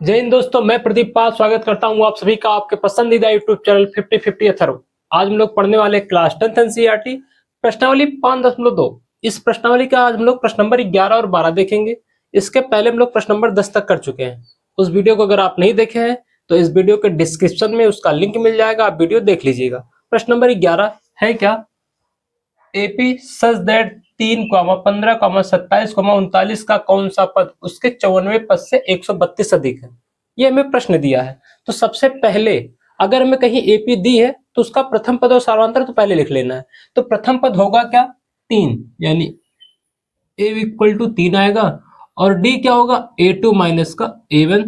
जय हिंद दोस्तों, मैं प्रदीप पाल स्वागत करता हूं आप सभी का आपके पसंदीदा यूट्यूब चैनल 50-50 अथर्व। आज हम लोग पढ़ने वाले क्लास 10th एनसीईआरटी प्रश्नावली 5.2। इस प्रश्नावली का आज हम लोग प्रश्न नंबर 11 और 12 देखेंगे। इसके पहले हम लोग प्रश्न नंबर 10 तक कर चुके हैं। उस वीडियो को अगर आप नहीं देखे हैं तो इस वीडियो के डिस्क्रिप्शन में उसका लिंक मिल जाएगा, आप वीडियो देख लीजिएगा। प्रश्न नंबर 11 है क्या, एपी सच दैट 3, 15, 27, 39 का कौन सा पद उसके 54वें पद से 132 अधिक है। ये हमें प्रश्न दिया है। तो सबसे पहले अगर हमें कहीं एपी दी है तो उसका प्रथम पद और सार्वंतर तो पहले लिख लेना है। तो प्रथम पद होगा क्या, 3, यानी ए इक्वल टू 3 आएगा। और डी क्या होगा, A2 माइनस का A1।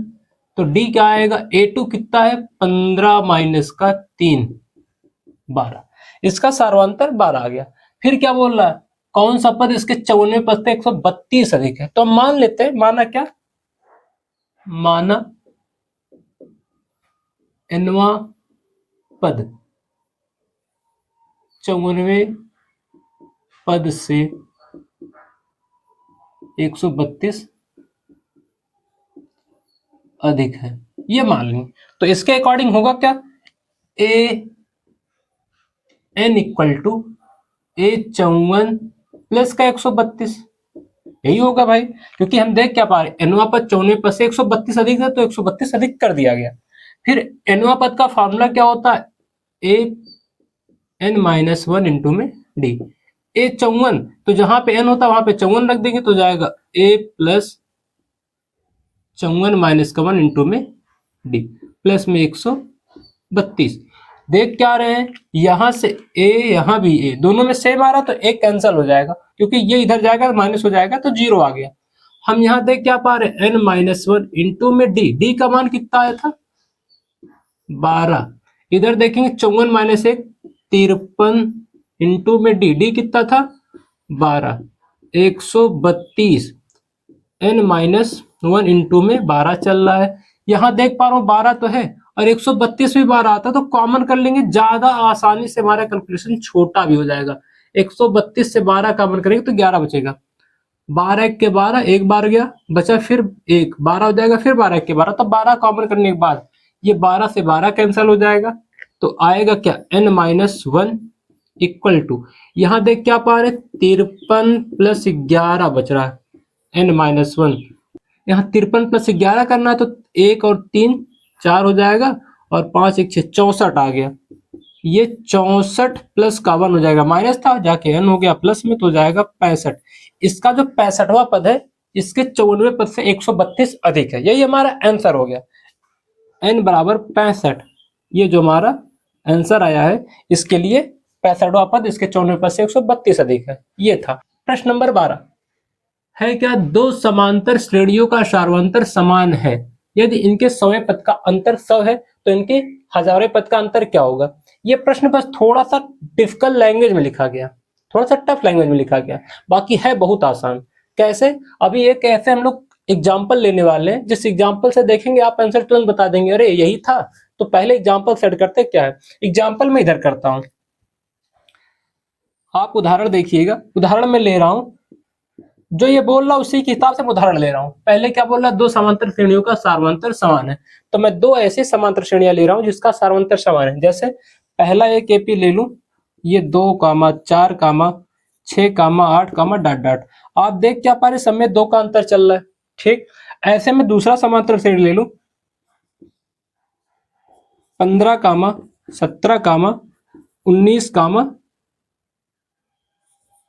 तो डी क्या आएगा, A2 कितना है, 15 माइनस का 3, 12। इसका सार्वंतर 12 आ गया। फिर क्या बोल रहा है, कौन सा पद इसके 54वें पद से 132 अधिक है। तो हम मान लेते हैं, माना क्या, माना nवां पद 54वें पद से 132 अधिक है, ये मान लें। तो इसके अकॉर्डिंग होगा क्या, A N equal to A54 plus का 132, यही होगा भाई। क्योंकि हम देख क्या पा रहे, एनवा पद 54वें पद से 132 अधिक है, तो 132 अधिक कर दिया गया। फिर एनवा पद का फॉर्मूला क्या होता है, A(n-1) इंटू में डी। A54, तो जहां पे n होता है वहां पे 54 रख देंगे तो जाएगा A प्लस 54 माइनस का 1 इंटू में डी, प्लस में 132। देख क्या रहे हैं, यहां से a यहां भी a, दोनों में सेम आ रहा तो एक कैंसिल हो जाएगा, क्योंकि ये इधर जाएगा माइनस हो जाएगा तो 0 आ गया। हम यहां देख क्या पा रहे, n-1 इंटू में डी, डी का मान कितना आया था, 12। इधर देखेंगे 54 माइनस 1, 53 इंटू में डी, डी कितना था, 12, 132। n-1 इंटू में 12 चल रहा है। यहां देख पा रहा हूं 12 तो है और 132 भी 12 आता तो कॉमन कर लेंगे, ज्यादा आसानी से हमारा कैलकुलेशन छोटा भी हो जाएगा। 132 से 12 कॉमन करेंगे तो 11 बचेगा। 12 एक के 12, एक बार गया बचा, फिर एक 12 हो जाएगा, फिर 12 एक के 12, तब 12 कॉमन करने के बाद ये 12 से 12 कैंसिल हो जाएगा। तो आएगा क्या, n-1 इक्वल टू, यहां देख क्या पा रहे, 53 प्लस 11 बच रहा है, n-1। यहाँ 53 प्लस 11 करना है तो 1 और 3 4 हो जाएगा, और 5 1 6 64 आ गया। ये 64 प्लस का 1 हो जाएगा, माइनस था जाके n हो गया प्लस में, तो हो जाएगा 65। इसका जो 65वां पद है इसके 54वें पद से 132 अधिक है, यही हमारा आंसर हो गया, n बराबर 65। ये जो हमारा आंसर आया है, इसके लिए 65वां पद इसके 54वें पद से 132 अधिक है, ये था। प्रश्न नंबर 12 है क्या, दो समांतर श्रेणियों का सार्वंतर समान है, यदि इनके 100वें पद का अंतर 100 है तो इनके 1000वें पद का अंतर क्या होगा। ये प्रश्न बस थोड़ा सा डिफिकल्ट लैंग्वेज में लिखा गया, थोड़ा सा टफ लैंग्वेज में लिखा गया, बाकी है बहुत आसान। कैसे, अभी ये कैसे हम लोग एग्जाम्पल लेने वाले हैं, जिस एग्जाम्पल से देखेंगे आप आंसर तुरंत बता देंगे, अरे यही था। तो पहले एग्जाम्पल सेट करते क्या है, एग्जाम्पल में इधर करता हूं, आप उदाहरण देखिएगा। उदाहरण में ले रहा हूं, जो ये बोल रहा उसी के हिसाब से उदाहरण ले रहा हूं। पहले क्या बोल रहा है, दो समांतर श्रेणियों का सार्वंतर समान है, तो मैं दो ऐसे समांतर श्रेणियां ले रहा हूं जिसका सार्वंतर समान है। जैसे पहला एक एपी ले लूं, ये 2, 4, 6, 8 डॉट। आप देख क्या पा रहे, सब में 2 का अंतर चल रहा है, ठीक। ऐसे में दूसरा समांतर श्रेणी ले लूं, 15, 17, 19,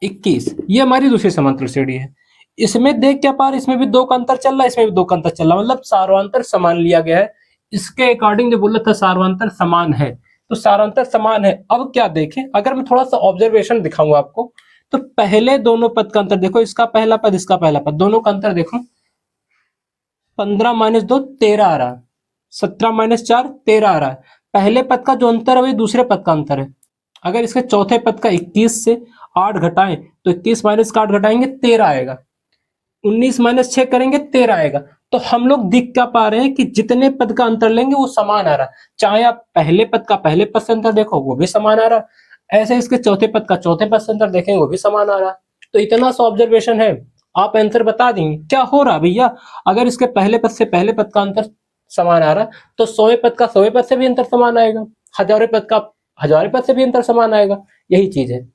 21, ये हमारी दूसरी समांतर श्रेणी है। इसमें देख क्या पा रहे, इसमें भी 2 का अंतर चल रहा है, इसमें भी 2 का अंतर चल रहा है, मतलब सार्वंतर समान लिया गया है। इसके अकॉर्डिंग जो बोला था सार्वंतर समान है, तो सार्वंतर समान है। अब क्या देखें, अगर मैं थोड़ा सा ऑब्जर्वेशन दिखाऊंगा आपको, तो पहले दोनों पद का अंतर देखो, इसका पहला पद इसका पहला पद, दोनों का अंतर देखो, 15 माइनस 2 13 आ रहा है, 17 माइनस 4 13 आ रहा है। पहले पद का जो अंतर है वही दूसरे पद का अंतर है। अगर इसके चौथे पद का 21 से 8 घटाएं तो 21 माइनस का 8 घटाएंगे 13 आएगा, 19 माइनस 6 करेंगे 13 आएगा। तो हम लोग दिख क्या पा रहे हैं कि जितने पद का अंतर लेंगे वो समान आ रहा है। चाहे आप पहले पद का पहले पद से अंतर देखो वो भी समान आ रहा है, ऐसे इसके चौथे पद का चौथे पद से अंतर देखेंगे वो भी समान आ रहा है। तो इतना सा ऑब्जर्वेशन है, आप आंसर बता देंगे क्या हो रहा भैया। अगर इसके पहले पद से पहले पद का अंतर समान आ रहा, तो 100वें पद का 100वें पद से भी अंतर समान आएगा, 1000वें पद का 1000वें पद से भी अंतर समान आएगा। यही चीज है,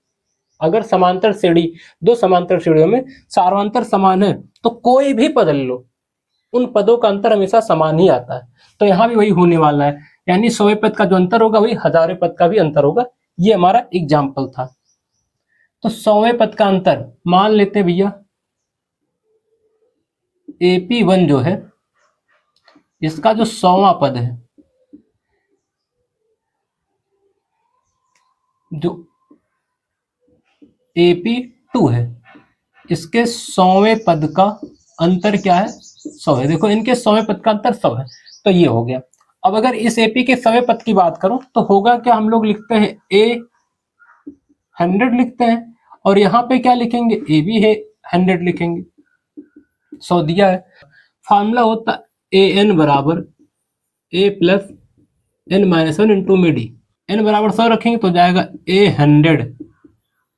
अगर समांतर श्रेणी, दो समांतर श्रेणियों में सार्वंतर समान है तो कोई भी पद ले लो, उन पदों का अंतर हमेशा समान ही आता है। तो यहाँ भी वही होने वाला है, यानी 100वें पद का जो अंतर होगा वही 1000वें पद का भी अंतर होगा। ये हमारा एग्जाम्पल था। तो 100वें पद का अंतर मान लेते हैं भैया, AP1 जो है इसका जो 100वां पद है, जो AP2 है, इसके 100वें पद का अंतर क्या है, 100 है। देखो इनके 100वें पद का अंतर 100 है, तो ये हो गया। अब अगर इस AP के 100वें पद की बात करूं तो होगा क्या, हम लोग लिखते हैं A100 लिखते हैं, और यहाँ पे क्या लिखेंगे, A भी है 100 लिखेंगे, 100 दिया है। फार्मूला होता AN बराबर A प्लस N-1 इंटू में D। N बराबर 100 रखेंगे तो जाएगा A100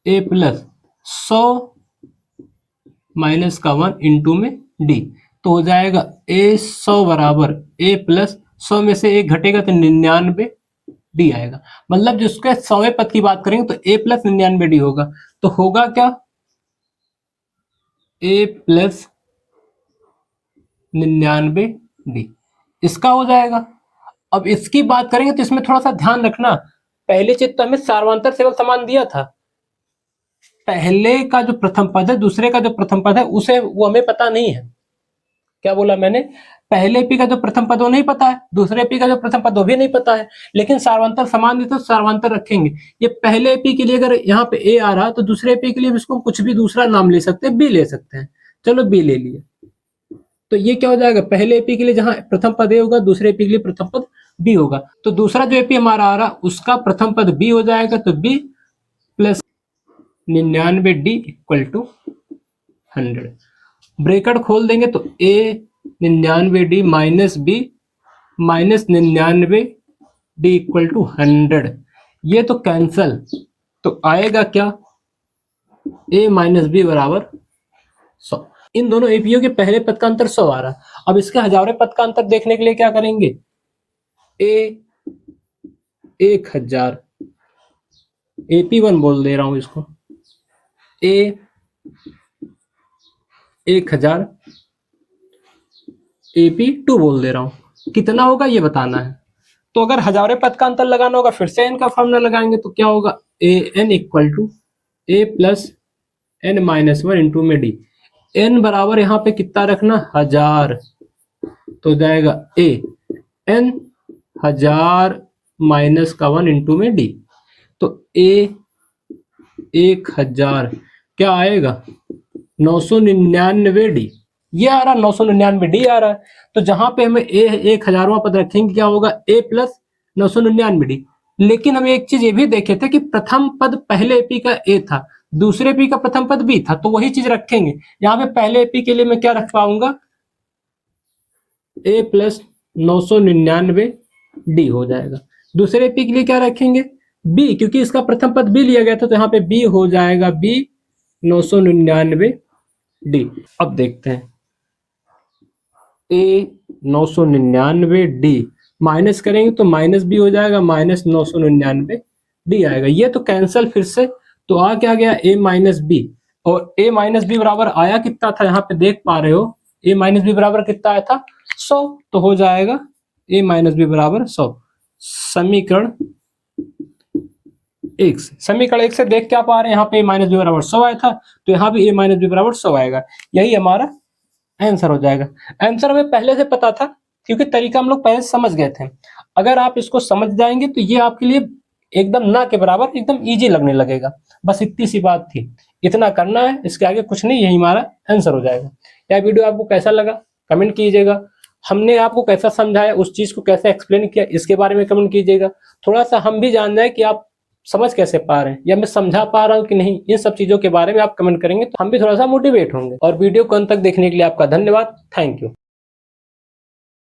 A प्लस 100 माइनस का 1 इंटू में D, तो हो जाएगा A100 बराबर A प्लस 100 में से एक घटेगा तो 99 D आएगा। मतलब जिसके 100वें पद की बात करेंगे तो A प्लस 99 D होगा, तो होगा क्या, A प्लस 99 D इसका हो जाएगा। अब इसकी बात करेंगे तो इसमें थोड़ा सा ध्यान रखना, पहले चित्र तो हमें सार्वंतर सेवल समान दिया था, पहले का जो प्रथम पद है, दूसरे का जो प्रथम पद है उसे वो हमें पता नहीं है। क्या बोला मैंने, पहले पी का जो प्रथम पद वो नहीं पता है, दूसरे पी का जो प्रथम पद वो भी नहीं पता है, लेकिन सार्वंतर समान है तो सार्वंतर रखेंगे। ये पहले पी के लिए अगर यहाँ पे ए आ रहा तो दूसरे पी के लिए इसको कुछ भी दूसरा नाम ले सकते हैं, बी ले सकते हैं। चलो बी ले लिए, तो ये क्या हो जाएगा, पहले एपी के लिए जहां प्रथम पद ए होगा दूसरे एपी के लिए प्रथम पद बी होगा, तो दूसरा जो एपी हमारा आ रहा उसका प्रथम पद बी हो जाएगा, तो B plus 99D equal to 100। Bracket खोल देंगे तो A 99D minus B minus 99D equal to 100, ये तो कैंसल, तो आएगा क्या, ए माइनस बी बराबर 100। इन दोनों एपीओ के पहले पद का अंतर 100 आ रहा है। अब इसके 1000वें पद का अंतर देखने के लिए क्या करेंगे, ए 1000 AP1 बोल दे रहा हूं इसको, ए 1000 AP2 बोल दे रहा हूं, कितना होगा ये बताना है। तो अगर 1000वें पद का अंतर लगाना होगा फिर से n का फॉर्मूला लगाएंगे, तो क्या होगा, AN equal to A plus N-1 into में D। n बराबर यहाँ पे कितना रखना, 1000, तो जाएगा A N 1000 माइनस का 1 इंटू में D, तो A 1000 क्या आएगा, 999D, ये आ रहा 999D आ रहा है। तो जहां पे हमें A 1000वां पद रखेंगे क्या होगा, A प्लस 999D। लेकिन हम एक चीज ये भी देखे थे कि प्रथम पद पहले एपी का ए था, दूसरे एपी का प्रथम पद बी था, तो वही चीज रखेंगे। यहाँ पे पहले एपी के लिए मैं क्या रख पाऊंगा, ए प्लस 999D हो जाएगा। दूसरे एपी के लिए क्या रखेंगे, बी, क्योंकि इसका प्रथम पद बी लिया गया था, तो यहाँ पे बी हो जाएगा बी 999D। अब देखते हैं, ए 999D माइनस करेंगे तो माइनस बी हो जाएगा, माइनस 999D आएगा। ये तो कैंसल फिर से, तो आ क्या गया, a माइनस बी, और a माइनस बी बराबर आया कितना था, यहाँ पे देख पा रहे हो, a माइनस बी बराबर कितना आया था, 100, तो हो जाएगा a माइनस बी बराबर 100। समीकरण 1 से, समीकरण 1 से देख क्या पा रहे हैं, यहाँ पे a माइनस बी बराबर 100 आया था, तो यहाँ भी a माइनस बी बराबर 100 आएगा। यही हमारा आंसर हो जाएगा। आंसर हमें पहले से पता था, क्योंकि तरीका हम लोग पहले समझ गए थे। अगर आप इसको समझ जाएंगे तो ये आपके लिए एकदम ना के बराबर एकदम इजी लगने लगेगा। बस इतनी सी बात थी, इतना करना है, इसके आगे कुछ नहीं, यही हमारा आंसर हो जाएगा। यह वीडियो आपको कैसा लगा कमेंट कीजिएगा, हमने आपको कैसा समझाया, उस चीज को कैसे एक्सप्लेन किया, इसके बारे में कमेंट कीजिएगा। थोड़ा सा हम भी जान जाए कि आप समझ कैसे पा रहे हैं या मैं समझा पा रहा हूँ कि नहीं, इन सब चीजों के बारे में आप कमेंट करेंगे तो हम भी थोड़ा सा मोटिवेट होंगे। और वीडियो को अंत तक देखने के लिए आपका धन्यवाद, थैंक यू।